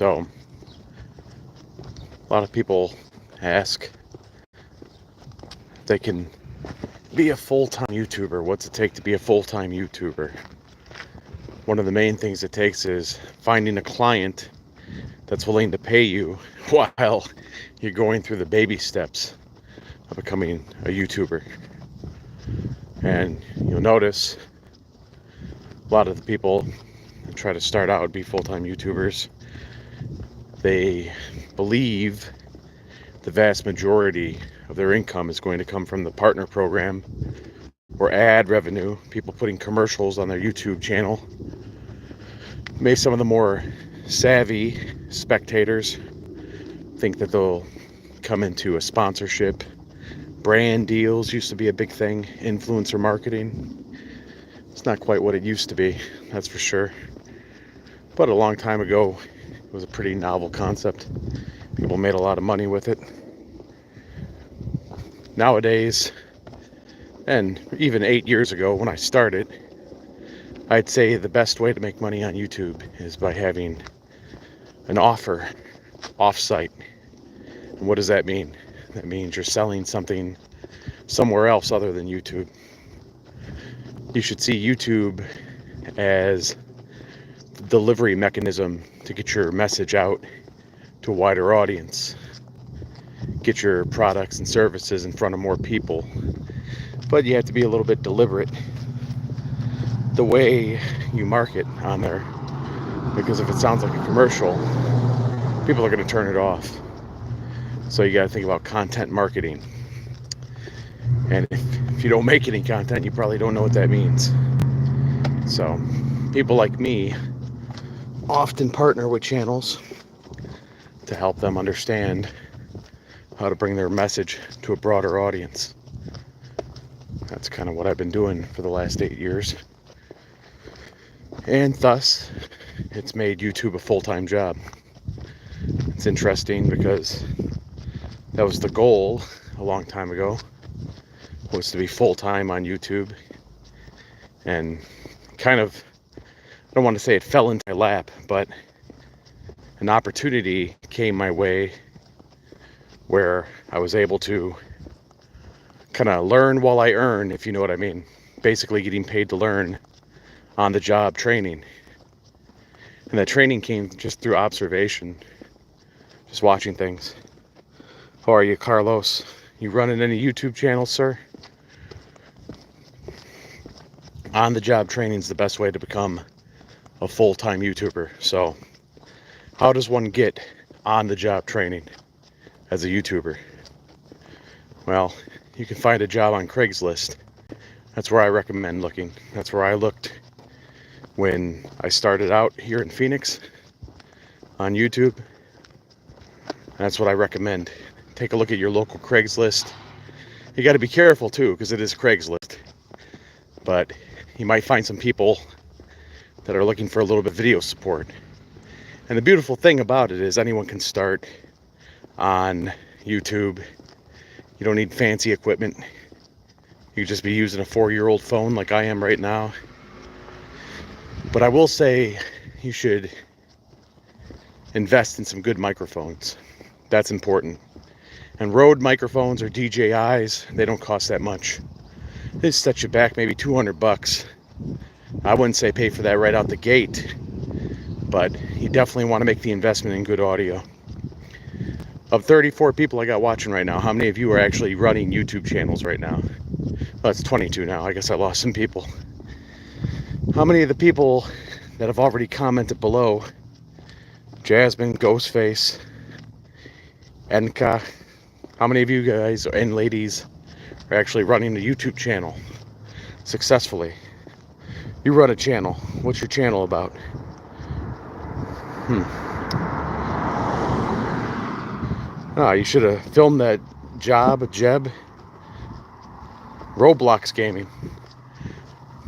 So a lot of people ask if they can be a full-time YouTuber. What's it take to be a full-time YouTuber? One of the main things it takes is finding a client that's willing to pay you while you're going through the baby steps of becoming a YouTuber. And you'll notice a lot of the people that try to start out be full-time YouTubers, they believe the vast majority of their income is going to come from the partner program or ad revenue, people putting commercials on their YouTube channel. Maybe some of the more savvy spectators think that they'll come into a sponsorship. Brand deals used to be a big thing, influencer marketing. It's not quite what it used to be, that's for sure. But a long time ago, it was a pretty novel concept. People made a lot of money with it. Nowadays, and even 8 years ago when I started, I'd say the best way to make money on YouTube is by having an offer offsite. And what does that mean? That means you're selling something somewhere else other than YouTube. You should see YouTube as the delivery mechanism to get your message out to a wider audience, get your products and services in front of more people. But you have to be a little bit deliberate the way you market on there, because if it sounds like a commercial, people are going to turn it off. So you got to think about content marketing. And if you don't make any content, you probably don't know what that means. So people like me often partner with channels to help them understand how to bring their message to a broader audience. That's kind of what I've been doing for the last 8 years. And thus, it's made YouTube a full-time job. It's interesting because that was the goal a long time ago, was to be full-time on YouTube. And kind of, I don't want to say it fell into my lap, but an opportunity came my way where I was able to kind of learn while I earn, if you know what I mean. Basically getting paid to learn on the job training. And that training came just through observation, just watching things. How are you, Carlos? You running any YouTube channels, sir? On the job training is the best way to become a full-time YouTuber. So how does one get on the job training as a YouTuber? Well, you can find a job on Craigslist. That's where I recommend looking. That's where I looked when I started out here in Phoenix on YouTube. And that's what I recommend. Take a look at your local Craigslist. You got to be careful too, because it is Craigslist. But you might find some people that are looking for a little bit of video support. And the beautiful thing about it is anyone can start on YouTube. You don't need fancy equipment. You could just be using a 4-year-old phone like I am right now. But I will say you should invest in some good microphones. That's important. And Rode microphones or DJIs, they don't cost that much. They set you back maybe $200. I wouldn't say pay for that right out the gate, but you definitely want to make the investment in good audio. Of 34 people I got watching right now, how many of you are actually running YouTube channels right now? Well, it's 22 now. I guess I lost some people. How many of the people that have already commented below, Jasmine, Ghostface, Enka, how many of you guys and ladies are actually running a YouTube channel successfully? You run a channel. What's your channel about? You should have filmed that Jeb, Roblox gaming.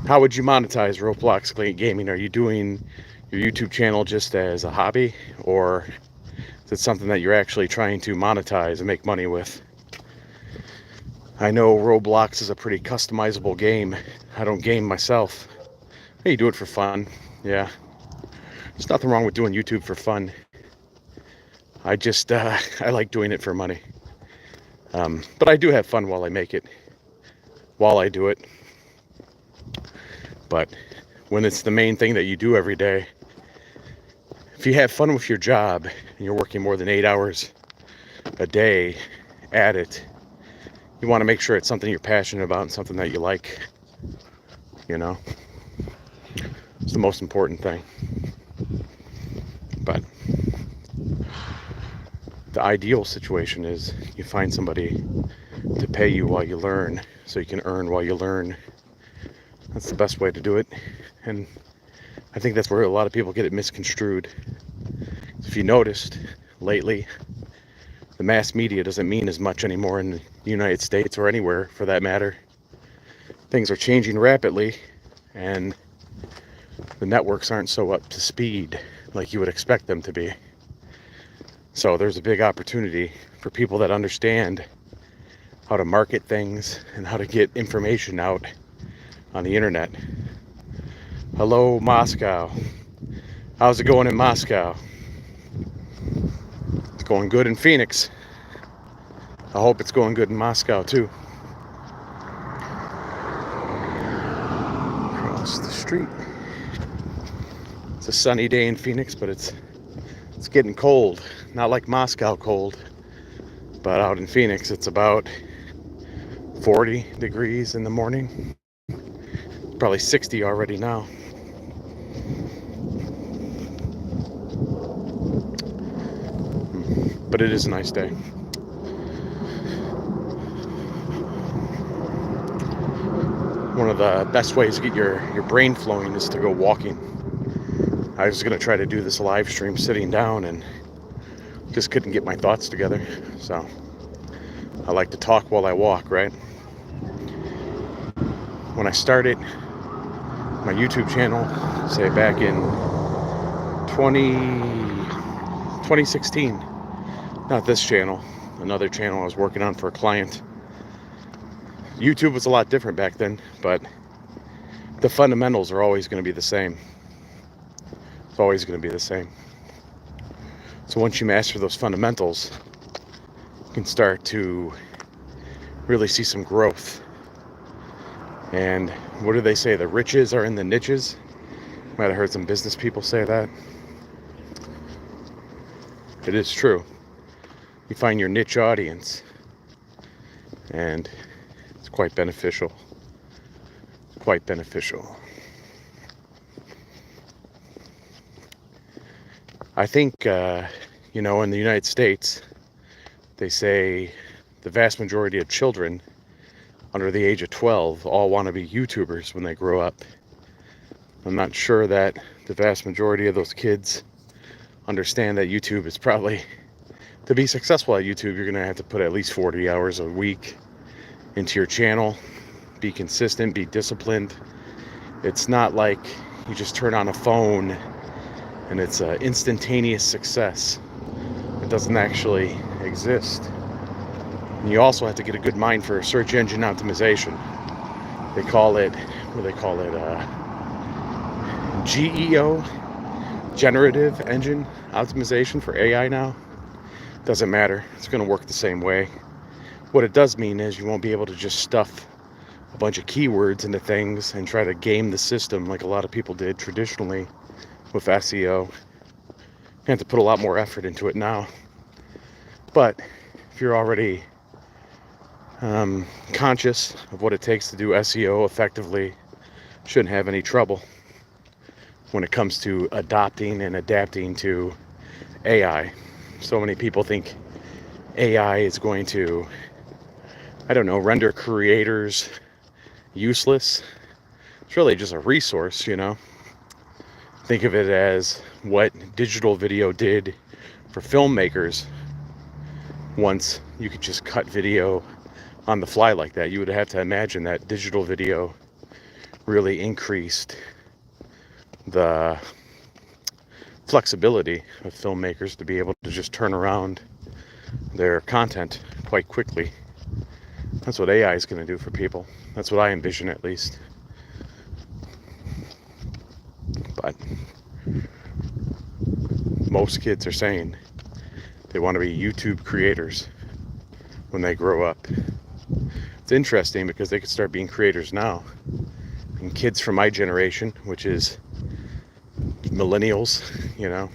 How would you monetize Roblox gaming? Are you doing your YouTube channel just as a hobby, or is it something that you're actually trying to monetize and make money with? I know Roblox is a pretty customizable game. I don't game myself. Hey, you do it for fun. Yeah. There's nothing wrong with doing YouTube for fun. I just, I like doing it for money. But I do have fun while I make it, while I do it. But when it's the main thing that you do every day, if you have fun with your job and you're working more than 8 hours a day at it, you want to make sure it's something you're passionate about and something that you like, you know? It's the most important thing. But the ideal situation is you find somebody to pay you while you learn, so you can earn while you learn. That's the best way to do it. And I think that's where a lot of people get it misconstrued. If you noticed lately, the mass media doesn't mean as much anymore in the United States or anywhere for that matter. Things are changing rapidly, and the networks aren't so up to speed like you would expect them to be. So there's a big opportunity for people that understand how to market things and how to get information out on the internet. Hello, Moscow. How's it going in Moscow? It's going good in Phoenix. I hope it's going good in Moscow too. Across the street. It's a sunny day in Phoenix, but it's getting cold. Not like Moscow cold, but out in Phoenix it's about 40 degrees in the morning. Probably 60 already now. But it is a nice day. One of the best ways to get your brain flowing is to go walking. I was going to try to do this live stream sitting down and just couldn't get my thoughts together. So I like to talk while I walk, right? When I started my YouTube channel, say back in 2016, not this channel, another channel I was working on for a client. YouTube was a lot different back then, but the fundamentals are always going to be the same. It's always going to be the same. So once you master those fundamentals, you can start to really see some growth. And what do they say? The riches are in the niches. Might have heard some business people say that. It is true. You find your niche audience, and it's quite beneficial. Quite beneficial. I think, in the United States, they say the vast majority of children under the age of 12 all want to be YouTubers when they grow up. I'm not sure that the vast majority of those kids understand that YouTube is probably, to be successful at YouTube, you're going to have to put at least 40 hours a week into your channel. Be consistent, be disciplined. It's not like you just turn on a phone and it's an instantaneous success. It doesn't actually exist. And you also have to get a good mind for search engine optimization. They call it, GEO, generative engine optimization for AI now. Doesn't matter. It's going to work the same way. What it does mean is you won't be able to just stuff a bunch of keywords into things and try to game the system like a lot of people did traditionally with SEO. You have to put a lot more effort into it now. But if you're already conscious of what it takes to do SEO effectively, shouldn't have any trouble when it comes to adopting and adapting to AI. So many people think AI is going to, render creators useless. It's really just a resource, Think of it as what digital video did for filmmakers. Once you could just cut video on the fly like that, you would have to imagine that digital video really increased the flexibility of filmmakers to be able to just turn around their content quite quickly. That's what AI is going to do for people. That's what I envision, at least. But most kids are saying They want to be YouTube creators when they grow up. It's interesting because they could start being creators now. And kids from my generation, which is millennials, you know,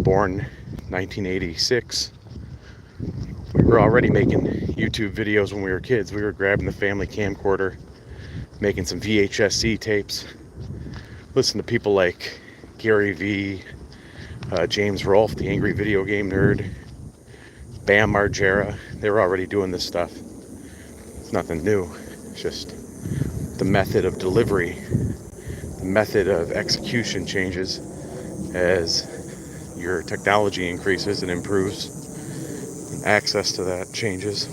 born 1986, we were already making YouTube videos when we were kids. We were grabbing the family camcorder, making some VHS-C tapes, listen to people like Gary V, James Rolfe, the angry video game nerd, Bam Margera. They were already doing this stuff. It's nothing new. It's just the method of delivery, the method of execution changes as your technology increases and improves. Access to that changes.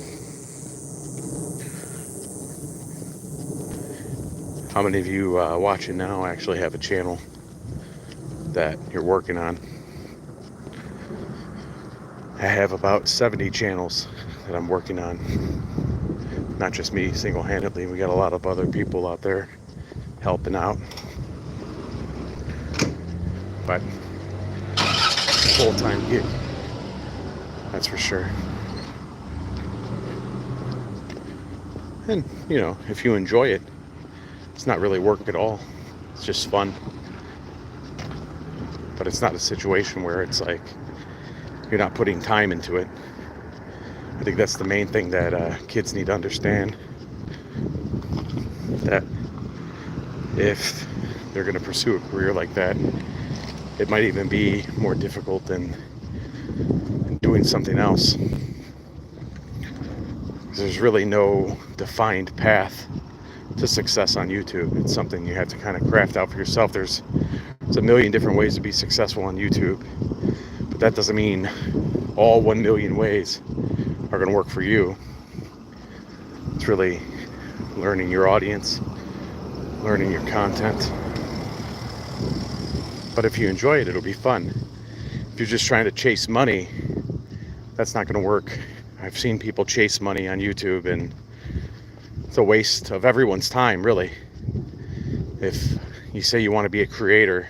How many of you watching now actually have a channel that you're working on? I have about 70 channels that I'm working on. Not just me single-handedly. We got a lot of other people out there helping out. But full-time gig, that's for sure. And, you know, if you enjoy it, it's not really work at all. It's just fun. But it's not a situation where it's like you're not putting time into it. I think that's the main thing that kids need to understand. That if they're going to pursue a career like that, it might even be more difficult than doing something else. There's really no defined path to success on YouTube. It's something you have to kind of craft out for yourself. There's a million different ways to be successful on YouTube, but that doesn't mean all 1 million ways are going to work for you. It's really learning your audience, learning your content. But if you enjoy it, it'll be fun. If you're just trying to chase money, that's not going to work. I've seen people chase money on YouTube, and it's a waste of everyone's time, really. If you say you want to be a creator,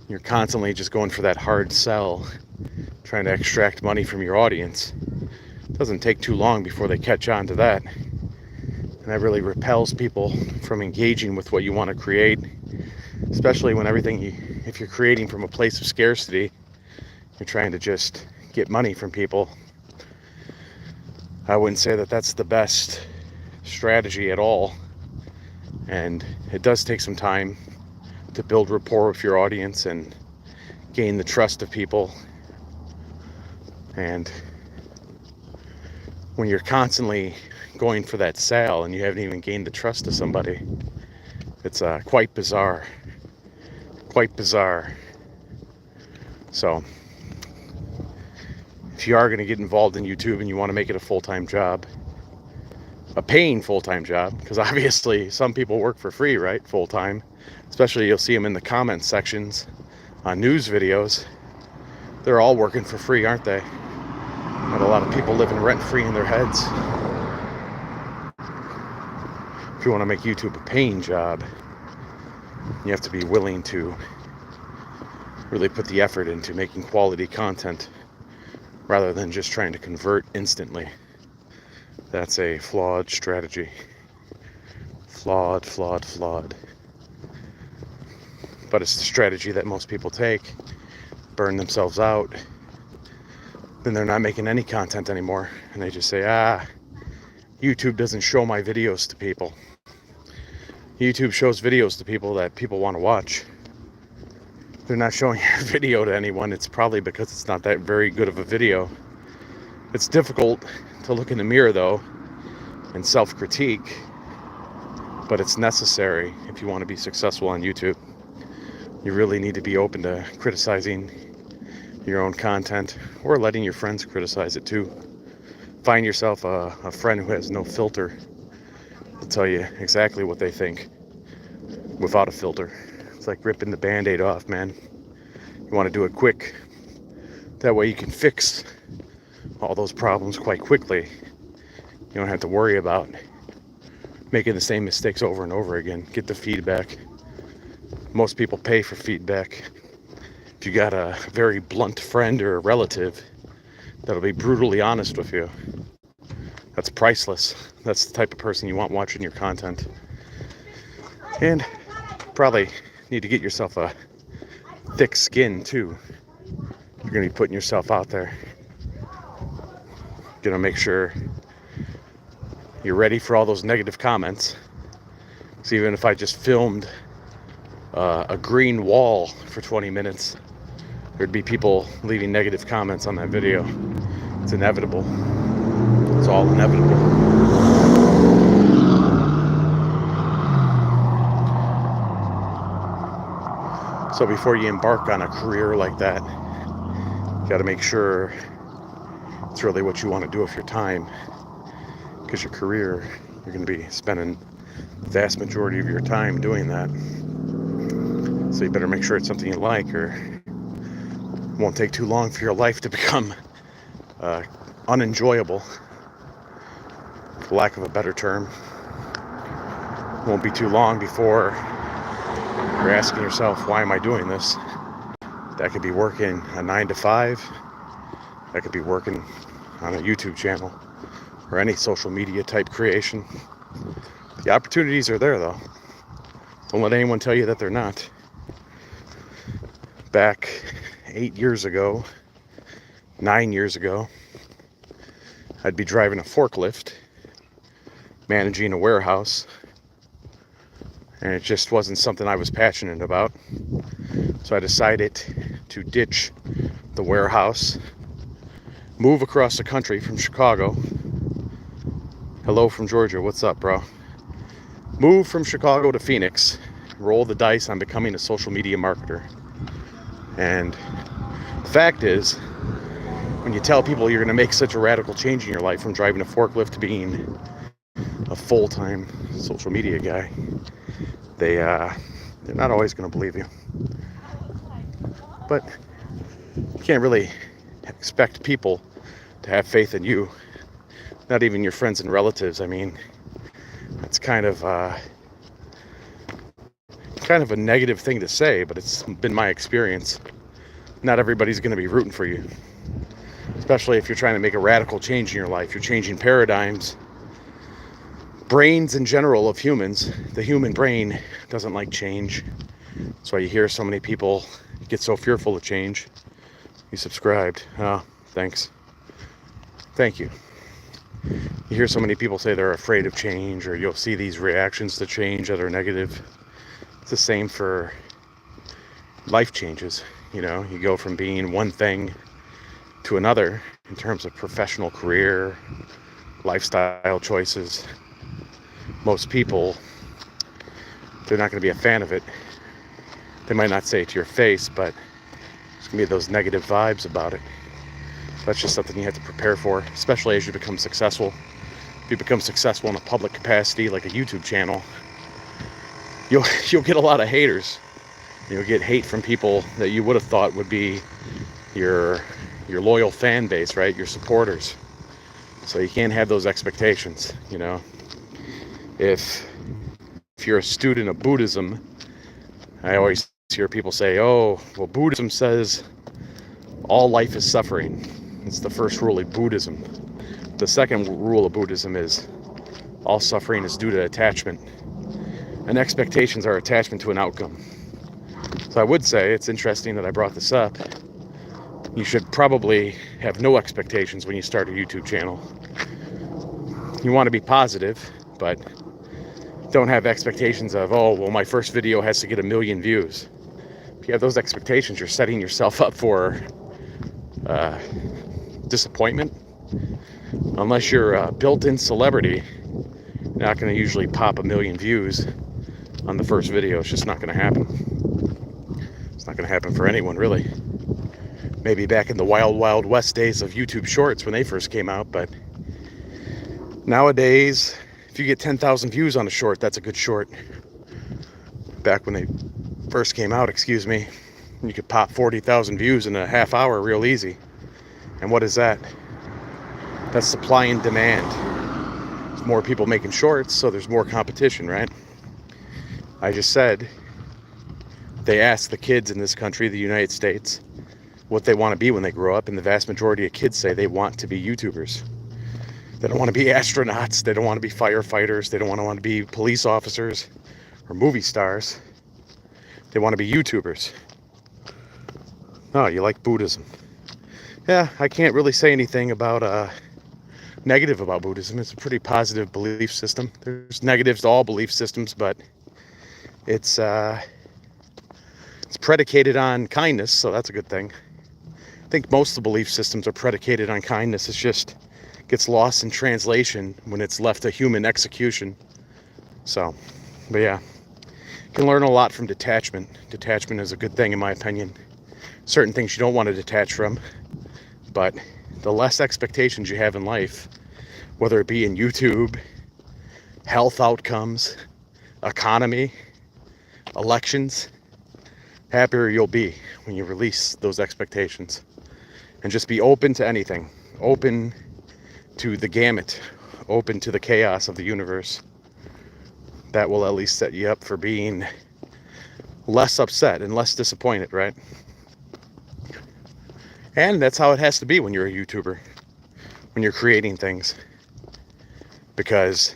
you're constantly just going for that hard sell, trying to extract money from your audience. It doesn't take too long before they catch on to that. And that really repels people from engaging with what you want to create, especially when if you're creating from a place of scarcity, you're trying to just get money from people. I wouldn't say that that's the best strategy at all. And it does take some time to build rapport with your audience and gain the trust of people. And when you're constantly going for that sale and you haven't even gained the trust of somebody, it's quite bizarre. Quite bizarre. So if you are going to get involved in YouTube and you want to make it a full-time job, a paying full-time job, because obviously some people work for free, right? Full-time. Especially you'll see them in the comment sections on news videos. They're all working for free, aren't they? Got a lot of people living rent-free in their heads. If you want to make YouTube a paying job, you have to be willing to really put the effort into making quality content rather than just trying to convert instantly. That's a flawed strategy. Flawed. But it's the strategy that most people take. Burn themselves out. Then they're not making any content anymore. And they just say, YouTube doesn't show my videos to people. YouTube shows videos to people that people want to watch. They're not showing your video to anyone. It's probably because it's not that very good of a video. It's difficult to look in the mirror, though, and self-critique, but it's necessary if you want to be successful on YouTube. You really need to be open to criticizing your own content or letting your friends criticize it too. Find yourself a friend who has no filter to tell you exactly what they think without a filter. It's like ripping the Band-Aid off, man. You want to do it quick. That way you can fix all those problems quite quickly. You don't have to worry about making the same mistakes over and over again. Get the feedback. Most people pay for feedback. If you got a very blunt friend or a relative that'll be brutally honest with you. That's priceless. That's the type of person you want watching your content. And probably need to get yourself a thick skin too. You're gonna be putting yourself out there. Gonna make sure you're ready for all those negative comments. So even if I just filmed a green wall for 20 minutes, there'd be people leaving negative comments on that video. It's inevitable. It's all inevitable. So before you embark on a career like that, you got to make sure it's really what you want to do with your time. Because your career, you're going to be spending the vast majority of your time doing that. So you better make sure it's something you like, or it won't take too long for your life to become unenjoyable, for lack of a better term. It won't be too long before you're asking yourself, why am I doing this? That could be working a 9 to 5. That could be working on a YouTube channel or any social media type creation. The opportunities are there though. Don't let anyone tell you that they're not. Back 8 years ago, 9 years ago, I'd be driving a forklift, managing a warehouse, and it just wasn't something I was passionate about. So I decided to ditch the warehouse, move across the country from Chicago. Hello from Georgia, what's up, bro? Move from Chicago to Phoenix, roll the dice on becoming a social media marketer. And the fact is, when you tell people you're going to make such a radical change in your life from driving a forklift to being a full-time social media guy, they're not always going to believe you. But you can't really expect people to have faith in you, not even your friends and relatives. I mean, that's kind of a negative thing to say, but it's been my experience. Not everybody's going to be rooting for you, especially if you're trying to make a radical change in your life. You're changing paradigms. Brains in general of humans, the human brain doesn't like change. That's why you hear so many people get so fearful of change. You subscribed. Oh, thanks. Thank you. You hear so many people say they're afraid of change, or you'll see these reactions to change that are negative. It's the same for life changes. You know, you go from being one thing to another in terms of professional career, lifestyle choices. Most people, they're not going to be a fan of it. They might not say it to your face, but there's going to be those negative vibes about it. That's just something you have to prepare for, especially as you become successful. If you become successful in a public capacity like a YouTube channel, you'll get a lot of haters. You'll get hate from people that you would have thought would be your loyal fan base, right? Your supporters. So you can't have those expectations, you know. If you're a student of Buddhism, I always hear people say, oh, well, Buddhism says all life is suffering. It's the first rule of Buddhism. The second rule of Buddhism is all suffering is due to attachment. And expectations are attachment to an outcome. So I would say it's interesting that I brought this up. You should probably have no expectations when you start a YouTube channel. You want to be positive, but don't have expectations of, oh, well, my first video has to get 1 million views. If you have those expectations, you're setting yourself up for disappointment. Unless you're a built-in celebrity, you're not going to usually pop 1 million views on the first video. It's just not going to happen. It's not going to happen for anyone, really. Maybe back in the wild, wild west days of YouTube Shorts when they first came out, but nowadays, if you get 10,000 views on a short, that's a good short. Back when they first came out, you could pop 40,000 views in a half hour real easy. And what is that? That's supply and demand. There's more people making shorts, so there's more competition, right? I just said, they asked the kids in this country, the United States, what they want to be when they grow up, and the vast majority of kids say they want to be YouTubers. They don't want to be astronauts, they don't want to be firefighters, they don't want to be police officers or movie stars. They want to be YouTubers. Oh, you like Buddhism? Yeah, I can't really say anything about negative about Buddhism. It's a pretty positive belief system. There's negatives to all belief systems, but it's predicated on kindness, so that's a good thing. I think most of the belief systems are predicated on kindness. It's just gets lost in translation when it's left to human execution. So, but yeah, you can learn a lot from detachment. Detachment is a good thing in my opinion. Certain things you don't want to detach from, but the less expectations you have in life, whether it be in YouTube, health outcomes, economy, elections, happier you'll be when you release those expectations and just be open to anything, open to the gamut, open to the chaos of the universe. That will at least set you up for being less upset and less disappointed, right? And that's how it has to be when you're a YouTuber, when you're creating things, because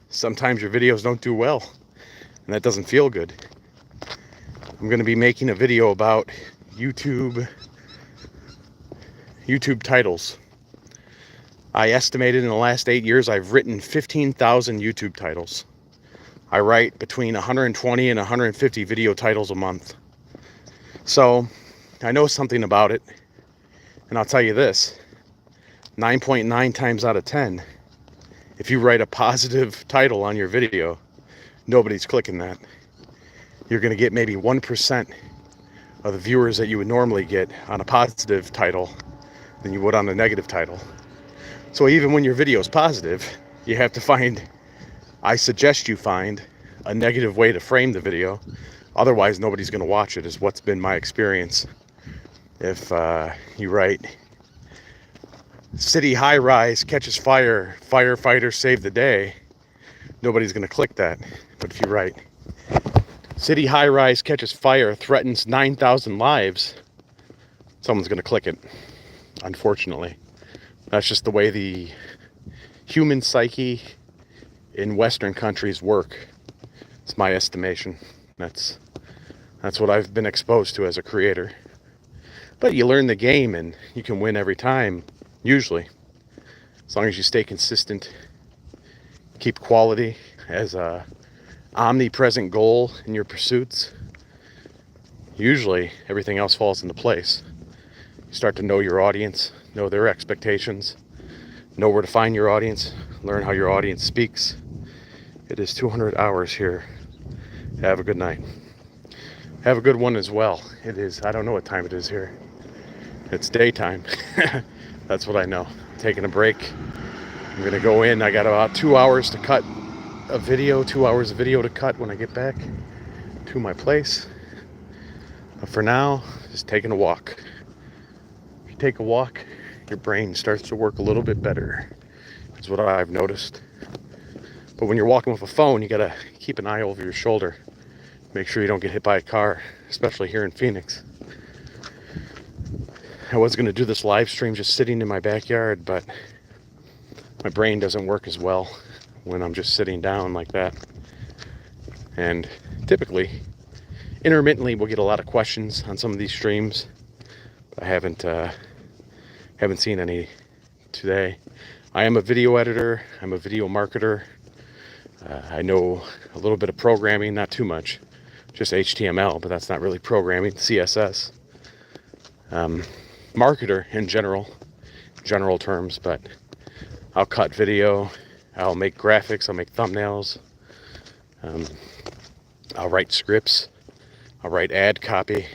sometimes your videos don't do well and that doesn't feel good. I'm going to be making a video about YouTube titles. I estimated in the last 8 years I've written 15,000 YouTube titles. I write between 120 and 150 video titles a month. So I know something about it, and I'll tell you this, 9.9 times out of 10, if you write a positive title on your video, nobody's clicking that. You're going to get maybe 1% of the viewers that you would normally get on a positive title than you would on a negative title. So even when your video is positive, you have to find, I suggest you find, a negative way to frame the video. Otherwise, nobody's going to watch it, is what's been my experience. If you write, city high-rise catches fire, firefighters save the day, nobody's going to click that. But if you write, city high-rise catches fire, threatens 9,000 lives, someone's going to click it, unfortunately. That's just the way the human psyche in Western countries work. It's my estimation. That's what I've been exposed to as a creator. But you learn the game and you can win every time, usually. As long as you stay consistent, keep quality as a omnipresent goal in your pursuits, usually everything else falls into place. You start to know your audience, know their expectations, know where to find your audience, learn how your audience speaks. It is 200 hours here. Have a good night. Have a good one as well. It is, I don't know what time it is here. It's daytime. That's what I know. Taking a break. I'm gonna go in. I got about 2 hours to cut a video, 2 hours of video to cut when I get back to my place. But for now, just taking a walk. If you take a walk, your brain starts to work a little bit better. That's what I've noticed. But when you're walking with a phone, you gotta keep an eye over your shoulder. Make sure you don't get hit by a car, especially here in Phoenix. I was gonna do this live stream just sitting in my backyard, but my brain doesn't work as well when I'm just sitting down like that. And typically, intermittently, we'll get a lot of questions on some of these streams. I haven't seen any today. I am a video editor. I'm a video marketer. I know a little bit of programming, not too much, just HTML, but that's not really programming, CSS. Marketer in general terms, but I'll cut video, I'll make graphics, I'll make thumbnails, I'll write scripts, I'll write ad copy.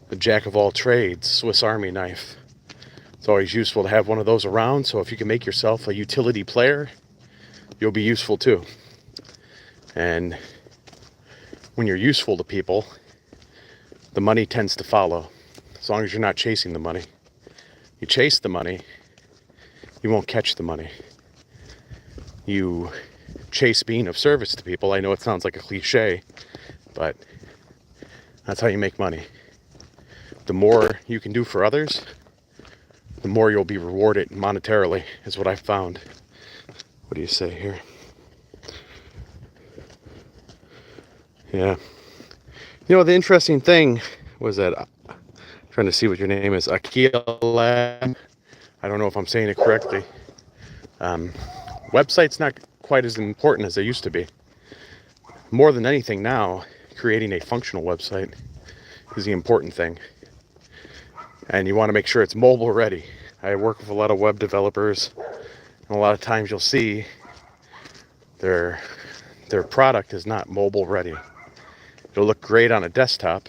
The jack of all trades, Swiss Army knife. It's always useful to have one of those around, so if you can make yourself a utility player, you'll be useful too. And when you're useful to people, the money tends to follow, as long as you're not chasing the money. You chase the money, you won't catch the money. You chase being of service to people. I know it sounds like a cliche, but that's how you make money. the more you can do for others, the more you'll be rewarded monetarily, is what I found. What do you say here? Yeah. You know, the interesting thing was that, trying to see what your name is, Akila. I don't know if I'm saying it correctly. Website's not quite as important as they used to be. More than anything now, creating a functional website is the important thing. And you want to make sure it's mobile ready. I work with a lot of web developers, and a lot of times you'll see their product is not mobile ready. It'll look great on a desktop,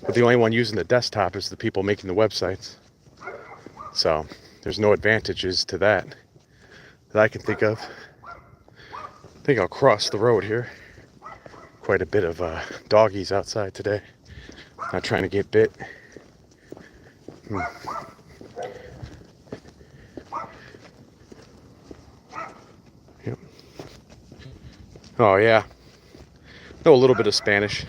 but the only one using the desktop is the people making the websites. So there's no advantages to that I can think of. I think I'll cross the road here. Quite a bit of doggies outside today. Not trying to get bit. Yep. Oh yeah. Know a little bit of Spanish.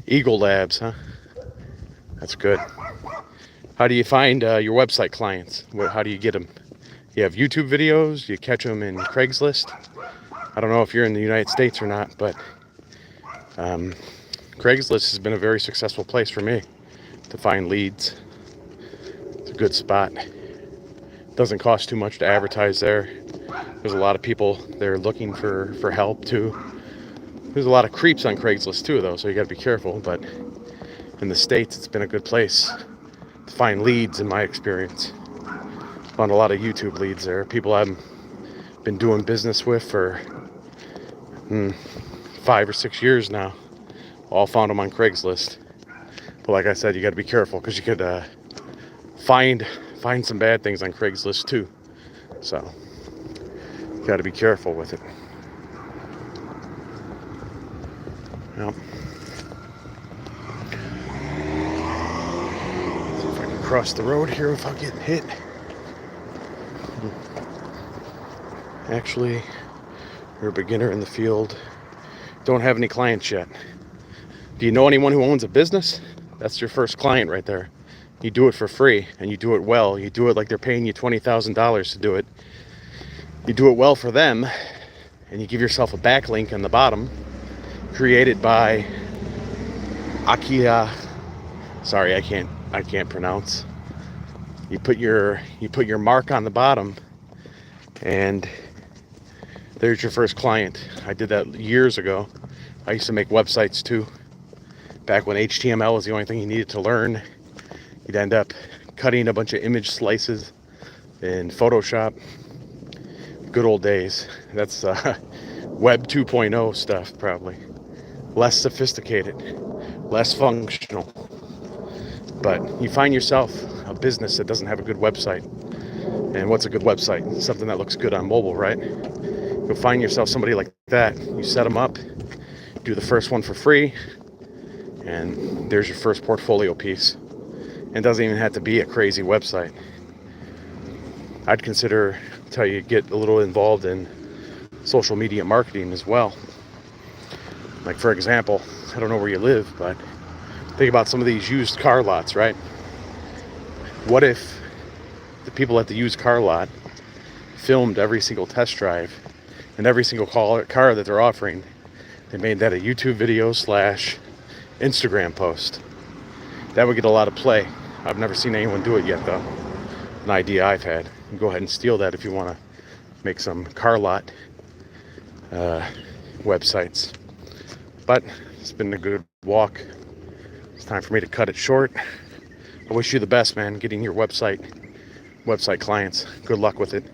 Eagle Labs, huh? That's good. How do you find your website clients? How do you get them? You have YouTube videos? You catch them in Craigslist? I don't know if you're in the United States or not, but Craigslist has been a very successful place for me to find leads. It's a good spot. Doesn't cost too much to advertise there. There's a lot of people there looking for help too. There's a lot of creeps on Craigslist too, though, so you got to be careful. But in the States, it's been a good place to find leads, in my experience. Found a lot of YouTube leads there. People I've been doing business with for 5 or 6 years now. All found them on Craigslist. But like I said, you got to be careful because you could find some bad things on Craigslist too. So you got to be careful with it. Yep. See if I can cross the road here without getting hit. Actually, you're a beginner in the field. Don't have any clients yet. Do you know anyone who owns a business? That's your first client right there. You do it for free, and you do it well. You do it like they're paying you $20,000 to do it. You do it well for them, and you give yourself a backlink on the bottom, created by Akia. Sorry, I can't pronounce. You put your mark on the bottom, and there's your first client. I did that years ago. I used to make websites too. Back when HTML was the only thing you needed to learn. You'd end up cutting a bunch of image slices in Photoshop. Good old days. That's Web 2.0 stuff, probably. Less sophisticated, less functional. But you find yourself a business that doesn't have a good website. And what's a good website? Something that looks good on mobile, right? You'll find yourself somebody like that. You set them up, do the first one for free, and there's your first portfolio piece. It doesn't even have to be a crazy website. I'd consider until you get a little involved in social media marketing as well. Like, for example, I don't know where you live, but think about some of these used car lots, right? What if the people at the used car lot filmed every single test drive and every single car that they're offering? They made that a YouTube video / Instagram post. That would get a lot of play. I've never seen anyone do it yet, though. An idea I've had. You can go ahead and steal that if you want to make some car lot websites. But it's been a good walk. It's time for me to cut it short. I wish you the best, man, getting your website clients. Good luck with it.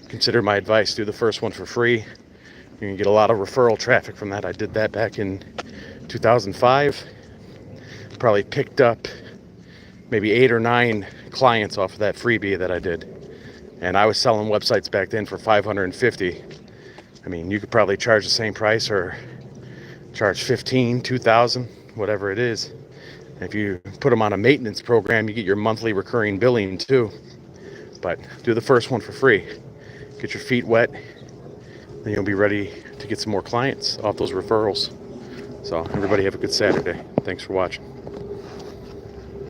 Consider my advice. Do the first one for free. You can get a lot of referral traffic from that. I did that back in 2005. Probably picked up maybe 8 or 9 clients off of that freebie that I did. And I was selling websites back then for $550. I mean, you could probably charge the same price or charge $15, $2,000, whatever it is. And if you put them on a maintenance program, you get your monthly recurring billing too. But do the first one for free. Get your feet wet, then you'll be ready to get some more clients off those referrals. So everybody have a good Saturday. Thanks for watching.